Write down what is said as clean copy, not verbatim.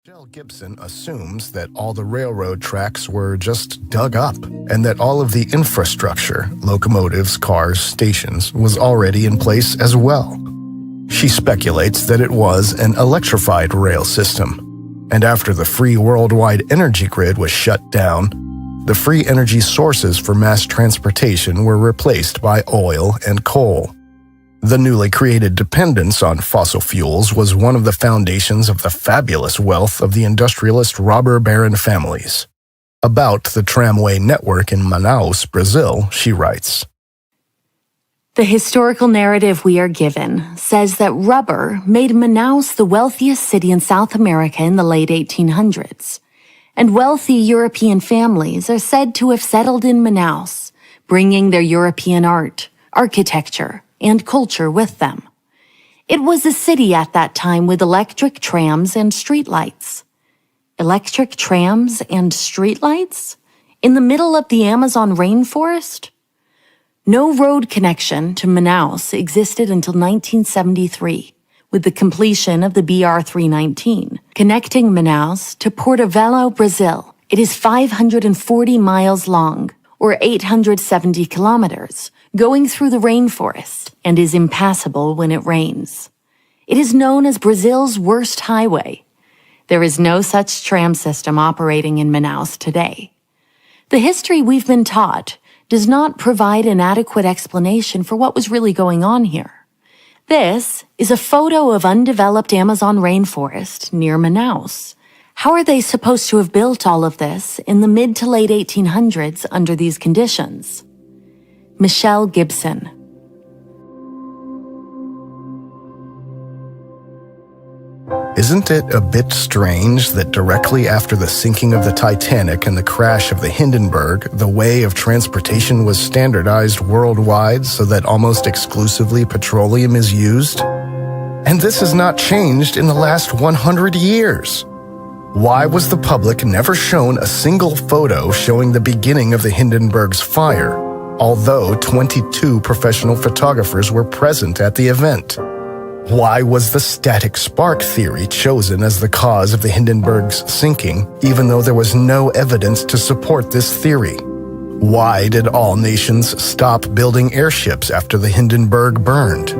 Michelle Gibson assumes that all the railroad tracks were just dug up and that all of the infrastructure, locomotives, cars, stations, was already in place as well. She speculates that it was an electrified rail system, and after the free worldwide energy grid was shut down, the free energy sources for mass transportation were replaced by oil and coal. The newly created dependence on fossil fuels was one of the foundations of the fabulous wealth of the industrialist robber baron families. About the tramway network in Manaus, Brazil, she writes, "The historical narrative we are given says that rubber made Manaus the wealthiest city in South America in the late 1800s, and wealthy European families are said to have settled in Manaus, bringing their European art, architecture, and culture with them. It was a city at that time with electric trams and streetlights." Electric trams and streetlights? In the middle of the Amazon rainforest? No road connection to Manaus existed until 1973, with the completion of the BR-319, connecting Manaus to Porto-Velho, Brazil. It is 540 miles long, or 870 kilometers, going through the rainforest, and is impassable when it rains. It is known as Brazil's worst highway. There is no such tram system operating in Manaus today. The history we've been taught does not provide an adequate explanation for what was really going on here. This is a photo of undeveloped Amazon rainforest near Manaus. How are they supposed to have built all of this in the mid to late 1800s under these conditions? Michelle Gibson. Isn't it a bit strange that directly after the sinking of the Titanic and the crash of the Hindenburg, the way of transportation was standardized worldwide so that almost exclusively petroleum is used? And this has not changed in the last 100 years. Why was the public never shown a single photo showing the beginning of the Hindenburg's fire, although 22 professional photographers were present at the event? Why was the static spark theory chosen as the cause of the Hindenburg's sinking, even though there was no evidence to support this theory? Why did all nations stop building airships after the Hindenburg burned?